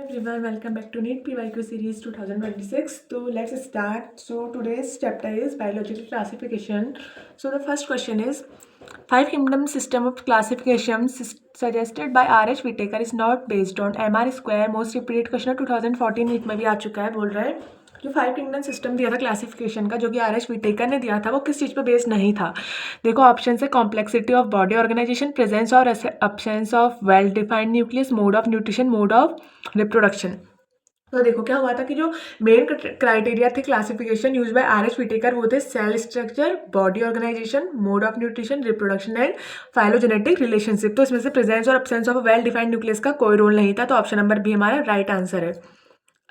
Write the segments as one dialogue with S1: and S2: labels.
S1: Everyone, welcome back to NEET PYQ series 2026. So let's start. So today's chapter is biological classification. So the first question is, five kingdom system of classification suggested by R.H. Whittaker is not based on MR square. Most repeated question 2014 NEET में भी आ चुका है. बोल रहा है जो five kingdom system दिया था क्लासिफिकेशन का, जो कि आर एच विटेकर ने दिया था, वो किस चीज़ पे बेस्ड नहीं था. देखो ऑप्शन है complexity of body organisation, presence और absence of well defined nucleus, mode of nutrition, mode of reproduction. तो देखो क्या हुआ था कि जो मेन क्राइटेरिया थे classification use by R H Whittaker वो थे cell structure, body organisation, mode of nutrition, reproduction and phylogenetic relationship. तो इसमें से प्रेजेंस और absence of well defined nucleus का कोई रोल नहीं था. तो ऑप्शन नंबर बी हमारा राइट आंसर है.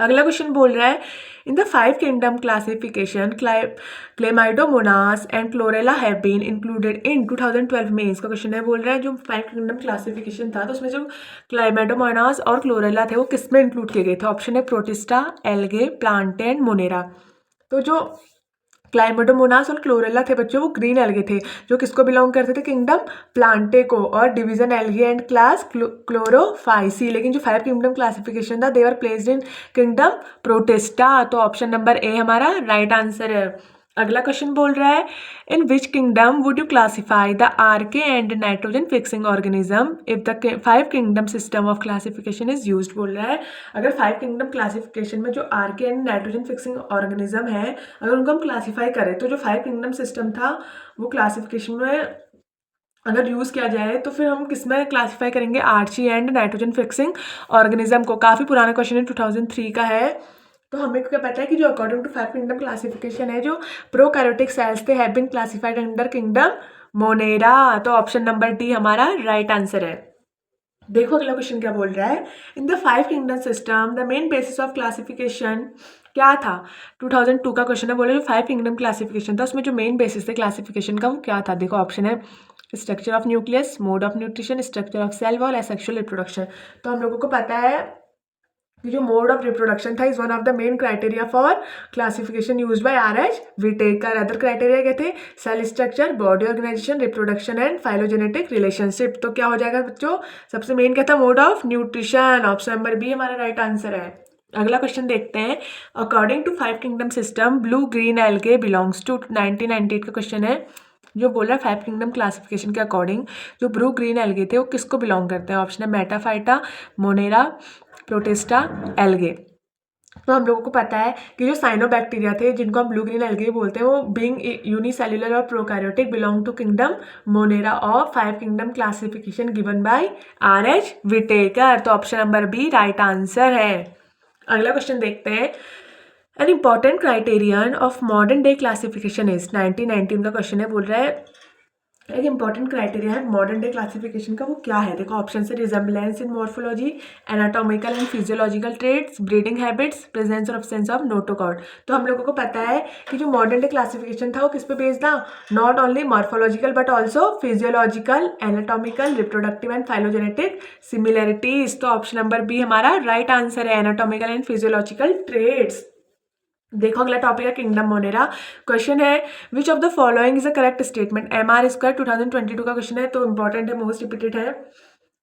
S1: अगला क्वेश्चन बोल रहा है, in the five kingdom classification chlamydomonas and chlorella have been included in 2012 में. इसका क्वेश्चन है, बोल रहा है जो फाइव किंगडम क्लासिफिकेशन था तो उसमें जो क्लेमाइडोमोनास और क्लोरेला थे वो किस में इंक्लूड किए गए थे. ऑप्शन है protista, algae, Plantae and Monera. तो जो क्लाइमेडोमोनास और क्लोरेला थे बच्चों वो ग्रीन एल्गे थे जो किसको बिलोंग करते थे, किंगडम प्लांटे को, और division algae and class Chlorophyceae. लेकिन जो फाइव किंगडम क्लासिफिकेशन था they were placed in kingdom Protista. तो ऑप्शन नंबर ए हमारा राइट आंसर है. अगला क्वेश्चन बोल रहा है, in which kingdom would you classify the archaea and nitrogen fixing organism if the five kingdom system of classification is used. बोल रहा है अगर फाइव किंगडम क्लासिफिकेशन में जो archaea and nitrogen fixing organism है अगर उनको हम क्लासीफाई करें तो जो फाइव किंगडम सिस्टम था वो क्लासिफिकेशन में अगर यूज़ किया जाए तो फिर हम किस में क्लासीफाई करेंगे, archaea and nitrogen fixing organism को. काफ़ी पुराना क्वेश्चन है, 2003 का है. तो हमें क्या पता है कि जो according to five kingdom classification है जो प्रोकैरियोटिक सेल्स थे have been classified under kingdom Monera. तो ऑप्शन नंबर डी हमारा राइट आंसर है. देखो अगला क्वेश्चन क्या बोल रहा है, in the five kingdom system the main basis of classification क्या था. 2002 का क्वेश्चन है. बोले जो फाइव किंगडम क्लासिफिकेशन था उसमें जो मेन बेसिस थे क्लासिफिकेशन का वो क्या था. देखो ऑप्शन है structure of nucleus, mode of nutrition, structure of cell wall, sexual reproduction. तो हम लोगों को पता है कि जो मोड ऑफ रिप्रोडक्शन था is one of the main criteria for classification use by R H Whittaker. Other criteria क्या थे, cell structure, body organisation, reproduction and phylogenetic relationship. तो क्या हो जाएगा बच्चों, सबसे मेन क्या था, mode of nutrition. Option number B हमारा राइट आंसर है. अगला क्वेश्चन देखते हैं, according to five kingdom system blue green algae belongs to. 1998 का क्वेश्चन है जो बोला फाइव किंगडम क्लासिफिकेशन के अकॉर्डिंग जो ब्लू ग्रीन एल्गे थे वो किसको बिलोंग करते हैं. ऑप्शन है मेटाफाइटा, मोनेरा, प्रोटिस्टा, एल्गे. तो हम लोगों को पता है कि जो साइनोबैक्टीरिया थे जिनको हम ब्लू ग्रीन एल्गे बोलते हैं वो बीइंग यूनिसेल्युलर और prokaryotic belong to kingdom Monera of five kingdom classification given by R H Whittaker. तो option number B right answer है. अगला क्वेश्चन देखते हैं, an important criterion of modern day classification is. 1919 का क्वेश्चन है. बोल रहा है एक इंपॉर्टेंट क्राइटेरिया है मॉडर्न डे क्लासिफिकेशन का, वो क्या है. देखो ऑप्शन से resemblance in morphology, anatomical and physiological traits, breeding habits, presence और एब्सेंस ऑफ नोटोकॉर्ड. तो हम लोगों को पता है कि जो मॉडर्न डे क्लासिफिकेशन था वो किस पे बेस्ड था, not only morphological but also physiological, anatomical, reproductive and phylogenetic similarities. तो ऑप्शन नंबर बी हमारा राइट आंसर है, एनाटॉमिकल एंड फिजियोलॉजिकल ट्रेड्स. देखो अगला टॉपिक है किंगडम मोनेरा. क्वेश्चन है विच of the following is a correct statement. MR square 2022 का question है तो इंपॉर्टेंट है, मोस्ट रिपीटेड है.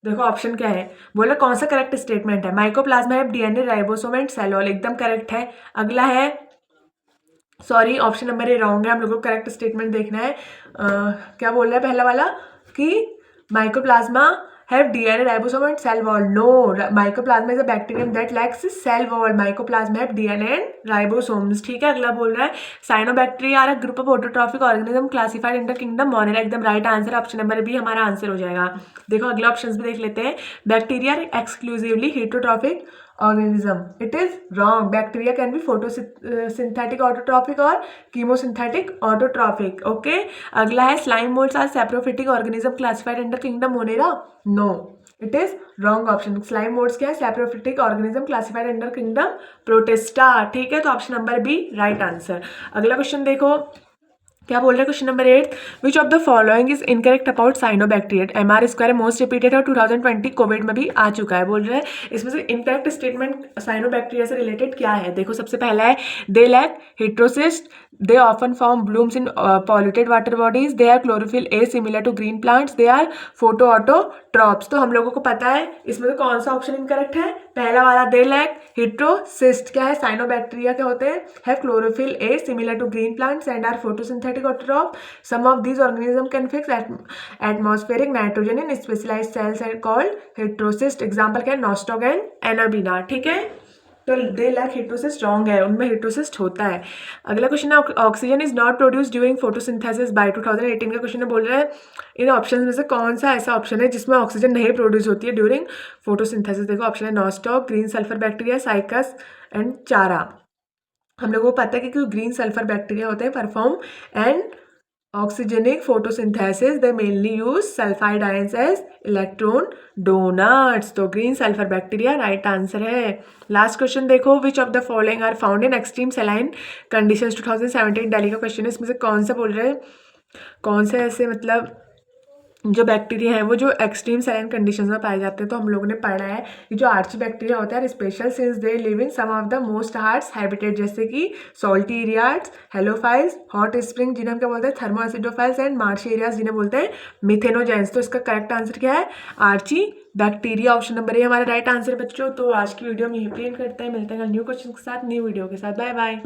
S1: देखो ऑप्शन क्या है, बोला कौन सा करेक्ट स्टेटमेंट है. माइकोप्लाज्मा है, DNA, ribosome and cell wall, एकदम करेक्ट है. अगला है sorry option number A wrong है, हम लोगों को करेक्ट स्टेटमेंट देखना है. क्या बोल रहा है पहला वाला कि mycoplasma have DNA, ribosome and cell wall. No, mycoplasma is a bacterium that lacks cell wall. Mycoplasma have DNA and ribosomes. ठीक है. अगला बोल रहा है cyanobacteria are a group of autotrophic organism classified in the kingdom Monera. एकदम right answer, option number B हमारा answer हो जाएगा. देखो अगला ऑप्शंस भी देख लेते हैं, bacteria exclusively heterotrophic organism. It is wrong. Bacteria can be photosynthetic autotrophic or chemosynthetic autotrophic. Okay. अगला है slime molds are saprophytic organism classified under kingdom monera. No, it is wrong option. slime molds क्या है, saprophytic organism classified under kingdom protista. ठीक है. तो option number B right answer. अगला question देखो क्या बोल रहे हैं, question number 8, which of the following is incorrect about cyanobacteria. MR square most repeated और 2020 कोविड में भी आ चुका है. बोल रहे हैं इसमें से इनकरेक्ट स्टेटमेंट साइनोबैक्टीरिया से रिलेटेड क्या है. देखो सबसे पहला है they lack heterocyst, they often form blooms in polluted water bodies, they are chlorophyll A similar to green plants, they are photoautotrophs. तो हम लोगों को पता है इसमें से कौन सा ऑप्शन इनकरेक्ट है, पहला वाला दे लैक हिट्रोसिस्ट क्या है, साइनोबैक्टीरिया क्या होते हैं, have chlorophyll A similar to green plants and are photosynthetic autotroph. Some of these organism can fix atmospheric nitrogen in specialised cells and called heterocyst. Example क्या है, नॉस्टॉक एंड एनाबीना. ठीक है, तो दे लैक हिट्रोसिस्ट रॉन्ग है, उनमें हिट्रोसिस्ट होता है. अगला क्वेश्चन है oxygen is not produce during photosynthesis by 2018 का क्वेश्चन है. बोल रहा है इन ऑप्शन में से कौन सा ऐसा ऑप्शन है जिसमें ऑक्सीजन नहीं प्रोड्यूस होती है ड्यूरिंग फोटोसिंथेसिस. देखो ऑप्शन है nostoc, green sulphur bacteria, cycas and चारा. हम लोगों को पता है कि ग्रीन सल्फर बैक्टीरिया होते हैं perform and oxygenic photosynthesis. They mainly use sulfide ions as electron donors. तो green sulfur bacteria right answer है. लास्ट क्वेश्चन देखो, which of the following are found in extreme saline conditions. 2017 Delhi का question है. इसमें से कौन सा बोल रहे हैं, कौन से ऐसे मतलब जो बैक्टीरिया हैं वो जो एक्सट्रीम सलाइन कंडीशंस में पाए जाते हैं. तो हम लोगों ने पढ़ा है कि जो आर्ची बैक्टीरिया होता है special since they live in some of the most harsh habitat, जैसे कि salty areas, halophiles, hot spring जिन्हें हम क्या बोलते हैं थर्मोएसिडोफाइल्स, एंड मार्श एरियाज जिन्हें बोलते हैं मिथेनोजेंस. तो इसका करेक्ट आंसर क्या है, archaebacteria. Option number A हमारा राइट आंसर बच्चों. तो आज की वीडियो में यहीं पे एंड करते हैं, मिलते हैं कल न्यू क्वेश्चन के साथ, न्यू वीडियो के साथ. Bye bye.